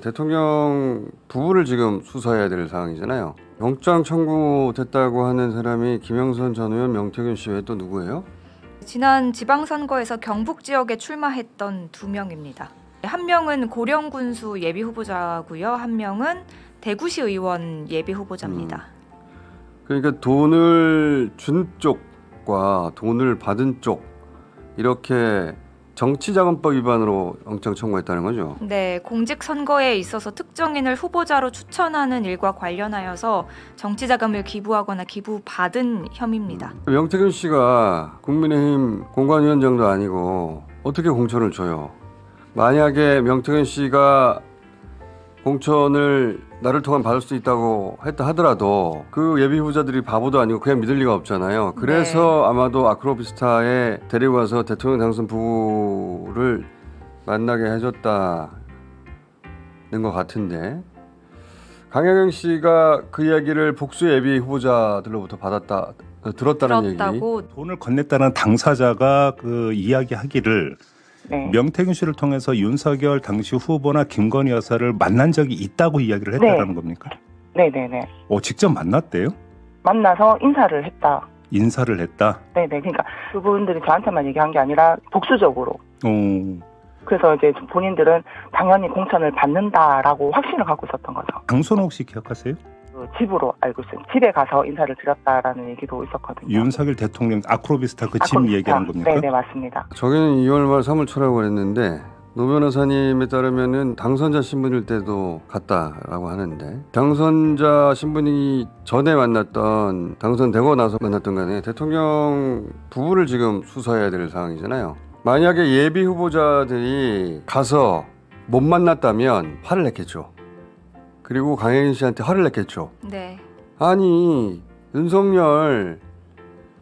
대통령 부부를 지금 수사해야 될 상황이잖아요. 영장 청구됐다고 하는 사람이 김영선 전 의원, 명태균 씨 외에 또 누구예요? 지난 지방선거에서 경북 지역에 출마했던 2명입니다. 한 명은 고령군수 예비 후보자고요. 한 명은 대구시 의원 예비 후보자입니다. 그러니까 돈을 준 쪽과 돈을 받은 쪽 이렇게 정치자금법 위반으로 영장 청구했다는 거죠. 네, 공직선거에 있어서 특정인을 후보자로 추천하는 일과 관련하여서 정치자금을 기부하거나 기부받은 혐의입니다. 명태균 씨가 국민의힘 공관위원장도 아니고 어떻게 공천을 줘요? 만약에 명태균 씨가 공천을 나를 통한 받을 수 있다고 했다 하더라도 그 예비 후보자들이 바보도 아니고 그냥 믿을 리가 없잖아요. 그래서 아마도 아크로비스타에 데리고 가서 대통령 당선 부부를 만나게 해줬다는 것 같은데, 강혜경 씨가 그 이야기를 복수 예비 후보자들로부터 들었다는 얘기. 돈을 건넸다는 당사자가 그 이야기하기를 네. 명태균 씨를 통해서 윤석열 당시 후보나 김건희 여사를 만난 적이 있다고 이야기를 했다라는 겁니까? 네네네. 직접 만났대요? 만나서 인사를 했다. 인사를 했다? 네네. 그러니까 그분들이 저한테만 얘기한 게 아니라 복수적으로. 그래서 이제 본인들은 당연히 공천을 받는다라고 확신을 갖고 있었던 거죠. 장소는 혹시 기억하세요? 그 집으로 알고 있어요. 집에 가서 인사를 드렸다라는 얘기도 있었거든요. 윤석열 대통령 아크로비스타 그 집 얘기하는 겁니까? 네네, 맞습니다. 저기는 2월 말 3월 초라고 그랬는데 노 변호사님에 따르면은 당선자 신분일 때도 갔다라고 하는데, 당선자 신분이 전에 만났던, 당선되고 나서 만났던 간에 대통령 부부를 지금 수사해야 될 상황이잖아요. 만약에 예비 후보자들이 가서 못 만났다면 화를 냈겠죠. 그리고 강혜인 씨한테 화를 냈겠죠. 네. 아니, 윤석열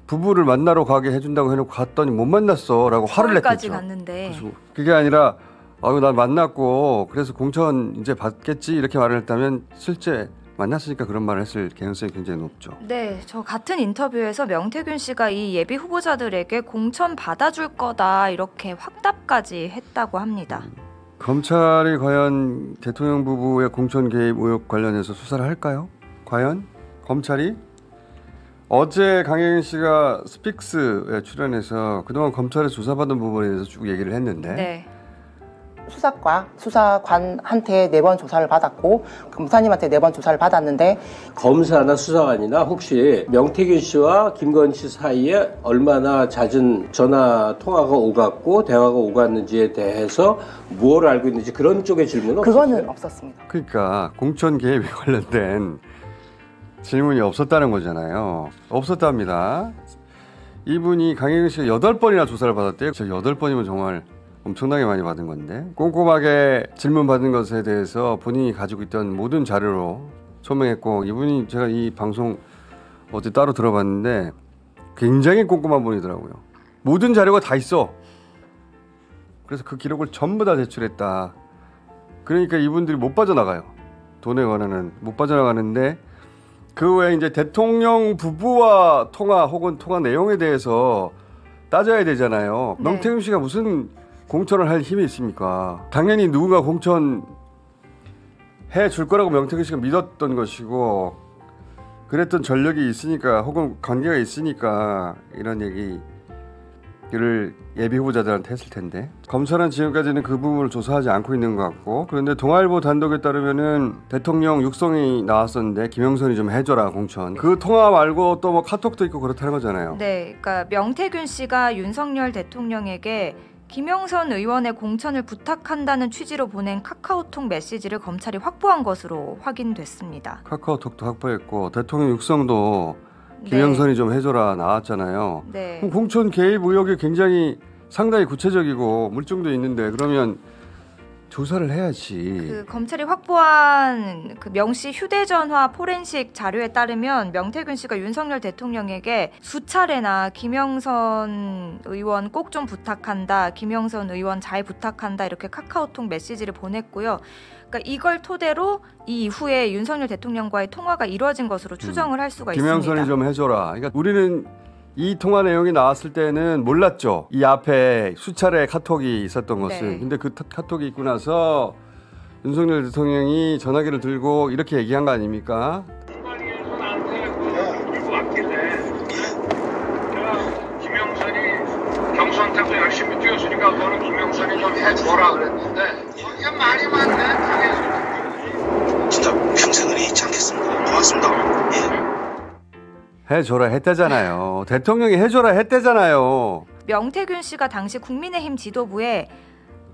부부를 만나러 가게 해준다고 해놓고 갔더니 못 만났어 라고 화를 냈겠죠. 갔는데. 그게 아니라 난 만났고 그래서 공천 이제 받겠지 이렇게 말을 했다면 실제 만났으니까 그런 말을 했을 가능성이 굉장히 높죠. 네, 저 같은 인터뷰에서 명태균 씨가 이 예비 후보자들에게 공천 받아줄 거다 이렇게 확답까지 했다고 합니다. 검찰이 과연 대통령 부부의 공천 개입 의혹 관련해서 수사를 할까요? 과연 검찰이? 어제 강혜경 씨가 스픽스에 출연해서 그동안 검찰에 조사받은 부분에 대해서 쭉 얘기를 했는데, 네. 수사관한테 4번 조사를 받았고 검사님한테 4번 조사를 받았는데, 검사나 수사관이나 혹시 명태균 씨와 김건희 씨 사이에 얼마나 잦은 전화 통화가 오갔고 대화가 오갔는지에 대해서 무엇을 알고 있는지 그런 쪽의 질문은 그거는 없었습니다. 그러니까 공천 개입에 관련된 질문이 없었다는 거잖아요. 없었답니다. 이분이 강혜경 씨가 8번이나 조사를 받았대요. 8번이면 정말 엄청나게 많이 받은 건데, 꼼꼼하게 질문받은 것에 대해서 본인이 가지고 있던 모든 자료로 소명했고, 이분이 제가 이 방송 어제 따로 들어봤는데 굉장히 꼼꼼한 분이더라고요. 모든 자료가 다 있어. 그래서 그 기록을 전부 다 제출했다. 그러니까 이분들이 못 빠져나가요. 돈에 관한은 못 빠져나가는데, 그 외에 이제 대통령 부부와 통화 혹은 통화 내용에 대해서 따져야 되잖아요. 네. 명태균 씨가 무슨 공천을 할 힘이 있습니까? 당연히 누군가 공천 해줄 거라고 명태균 씨가 믿었던 것이고 그랬던 전력이 있으니까 혹은 관계가 있으니까 이런 얘기를 예비 후보자들한테 했을 텐데, 검찰은 지금까지는 그 부분을 조사하지 않고 있는 것 같고, 그런데 동아일보 단독에 따르면은 대통령 육성이 나왔었는데 김영선이 좀 해줘라 공천, 그 통화 말고 또 뭐 카톡도 있고 그렇다는 거잖아요. 네, 그러니까 명태균 씨가 윤석열 대통령에게 김영선 의원의 공천을 부탁한다는 취지로 보낸 카카오톡 메시지를 검찰이 확보한 것으로 확인됐습니다. 카카오톡도 확보했고 대통령 육성도 김영선이 좀 해줘라 나왔잖아요. 네. 그럼 공천 개입 의혹이 굉장히 상당히 구체적이고 물증도 있는데 그러면 조사를 해야지. 그 검찰이 확보한 그 명씨 휴대전화 포렌식 자료에 따르면 명태균 씨가 윤석열 대통령에게 수차례나 김영선 의원 꼭 좀 부탁한다, 김영선 의원 잘 부탁한다 이렇게 카카오톡 메시지를 보냈고요. 그러니까 이걸 토대로 이 이후에 윤석열 대통령과의 통화가 이루어진 것으로 추정을 할 수가 있습니다. 김영선이 좀 해줘라. 그러니까 우리는 이 통화 내용이 나왔을 때는 몰랐죠. 이 앞에 수차례 카톡이 있었던 것을. 네. 근데 그 카톡이 있고 나서 윤석열 대통령이 전화기를 들고 이렇게 얘기한 거 아닙니까? 들고 왔길래 김영선이 경선한테도 열심히 뛰었으니까 너는 김영선이 좀 해줘라 그랬는데 이게 말이 많네. 진짜 평생을 잊지 않겠습니다. 고맙습니다. 예. 해줘라 했대잖아요. 대통령이 해줘라 했대잖아요. 명태균 씨가 당시 국민의힘 지도부에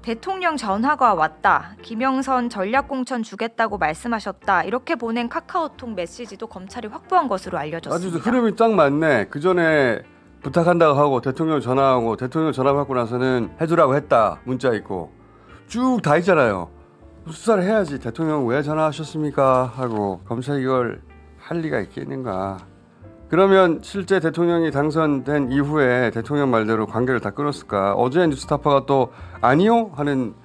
대통령 전화가 왔다. 김영선 전략공천 주겠다고 말씀하셨다. 이렇게 보낸 카카오톡 메시지도 검찰이 확보한 것으로 알려졌습니다. 아주 흐름이 딱 맞네. 그 전에 부탁한다고 하고 대통령 전화하고 대통령 전화 받고 나서는 해주라고 했다. 문자 있고 쭉 다 있잖아요. 수사를 해야지. 대통령 왜 전화하셨습니까? 하고 검찰이 이걸 할 리가 있겠는가. 그러면 실제 대통령이 당선된 이후에 대통령 말대로 관계를 다 끊었을까? 어제 뉴스타파가 또 아니요? 하는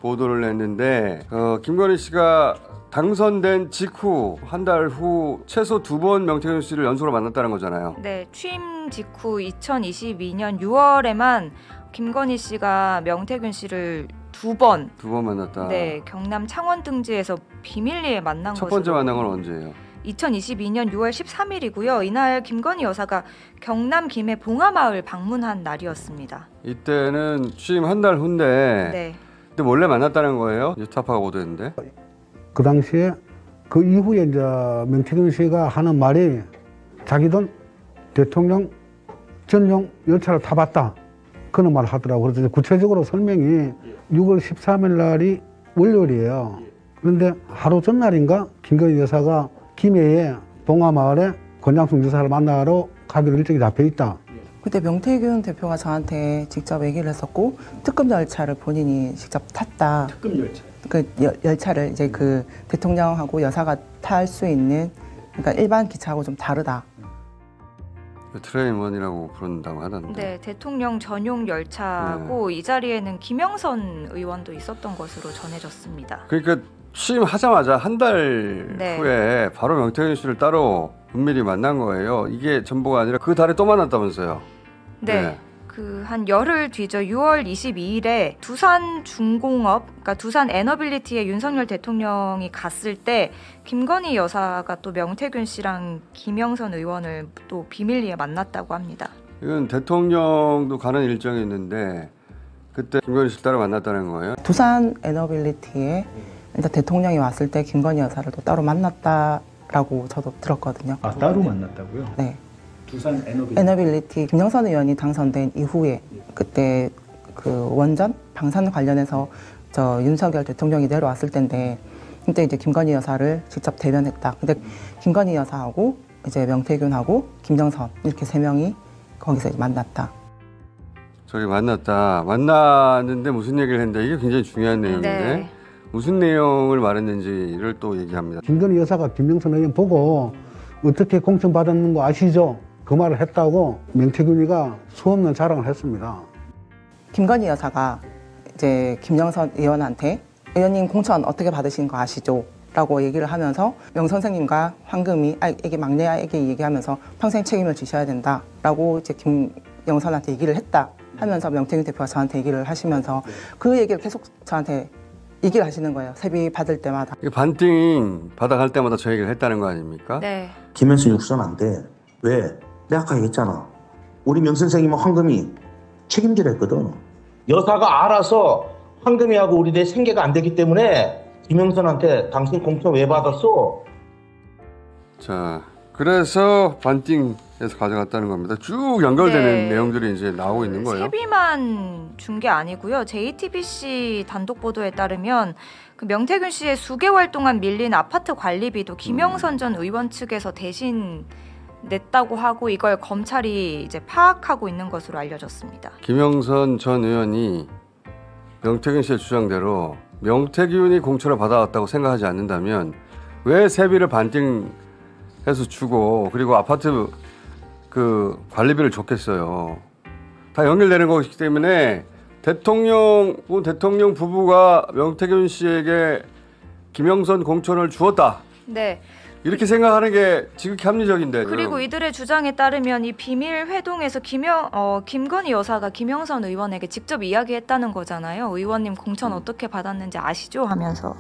보도를 냈는데 김건희 씨가 당선된 직후 한 달 후 최소 2번 명태균 씨를 연속으로 만났다는 거잖아요. 네, 취임 직후 2022년 6월에만 김건희 씨가 명태균 씨를 두 번 만났다. 네, 경남 창원 등지에서 비밀리에 만난 첫 것으로. 번째 만난 건 언제예요? 2022년 6월 13일이고요. 이날 김건희 여사가 경남 김해 봉하마을 방문한 날이었습니다. 이때는 취임 한 달 후인데 네. 근데 몰래 만났다는 거예요? 뉴스타파가 보도했는데. 그 당시에 그 이후에 이제 명태균 씨가 하는 말이 자기도 대통령 전용 열차를 타봤다. 그런 말을 하더라고요. 그래서 구체적으로 설명이 6월 13일 날이 월요일이에요. 그런데 하루 전날인가 김건희 여사가 김해에 봉하마을에 권장숙 여사를 만나러 가기로 일정이 잡혀 있다. 그때 명태균 대표가 저한테 직접 얘기를 했었고 특급 열차를 본인이 직접 탔다. 특급 열차. 그 열차를 이제 그 대통령하고 여사가 탈 수 있는 그러니까 일반 기차하고 좀 다르다. 트레인원이라고 부른다고 하던데. 네, 대통령 전용 열차고 이 자리에는 김영선 의원도 있었던 것으로 전해졌습니다. 그러니까 취임하자마자 한 달 네. 후에 바로 명태균 씨를 따로 은밀히 만난 거예요. 이게 전부가 아니라 그 달에 또 만났다면서요. 네. 그 한 열흘 뒤죠. 6월 22일에 두산 중공업, 그러니까 두산 에너빌리티에 윤석열 대통령이 갔을 때 김건희 여사가 또 명태균 씨랑 김영선 의원을 또 비밀리에 만났다고 합니다. 이건 대통령도 가는 일정이 있는데 그때 김건희 씨를 따로 만났다는 거예요. 두산 에너빌리티에 일단 대통령이 왔을 때 김건희 여사를 또 따로 만났다라고 저도 들었거든요. 아, 따로 만났다고요? 네. 두산 에너빌리티. 에너빌리티 김영선 의원이 당선된 이후에 그때 그 원전 방산 관련해서 저 윤석열 대통령이 내려왔을 때인데 그때 이제 김건희 여사를 직접 대변했다. 근데 김건희 여사하고 이제 명태균하고 김정선 이렇게 세 명이 거기서 이제 만났다. 저기 만났는데 무슨 얘기를 했는데 이게 굉장히 중요한 내용인데 네. 무슨 내용을 말했는지를 또 얘기합니다. 김건희 여사가 김영선 의원 보고 어떻게 공천받았는 거 아시죠? 그 말을 했다고 명태균이가 수없는 자랑을 했습니다. 김건희 여사가 이제 김영선 의원한테 의원님 공천 어떻게 받으신 거 아시죠? 라고 얘기를 하면서 명 선생님과 황금이 애기 막내에게 얘기하면서 평생 책임을 지셔야 된다 라고 이제 김영선한테 얘기를 했다 하면서 명태균 대표가 저한테 얘기를 하시면서 그 얘기를 계속 저한테 얘기를 하시는 거예요. 세비 받을 때마다. 반띵 받아갈 때마다 저 얘기를 했다는 거 아닙니까? 네. 김현수 육선 안 돼. 왜? 내가 아까 얘기했잖아. 우리 명 선생님은 황금이 책임지라 했거든. 여사가 알아서 황금이하고 우리 내 생계가 안 되기 때문에 김영선한테 당신 공천 왜 받았어? 자, 그래서 반띵해서 가져갔다는 겁니다. 쭉 연결되는 네. 내용들이 이제 나오고 있는 거예요. 세비만 준 게 아니고요. JTBC 단독 보도에 따르면 그 명태균 씨의 수개월 동안 밀린 아파트 관리비도 김영선 전 의원 측에서 대신 냈다고 하고 이걸 검찰이 이제 파악하고 있는 것으로 알려졌습니다. 김영선 전 의원이 명태균 씨의 주장대로 명태균이 공천을 받아왔다고 생각하지 않는다면 왜 세비를 반띵해서 주고 그리고 아파트 그 관리비를 줬겠어요. 다 연결되는 것이기 때문에 대통령 부부가 명태균 씨에게 김영선 공천을 주었다. 네. 이렇게 생각하는 게 지극히 합리적인데. 그리고 이들의 주장에 따르면 이 비밀 회동에서 김건희 여사가 김영선 의원에게 직접 이야기했다는 거잖아요. 의원님 공천 어떻게 받았는지 아시죠? 하면서.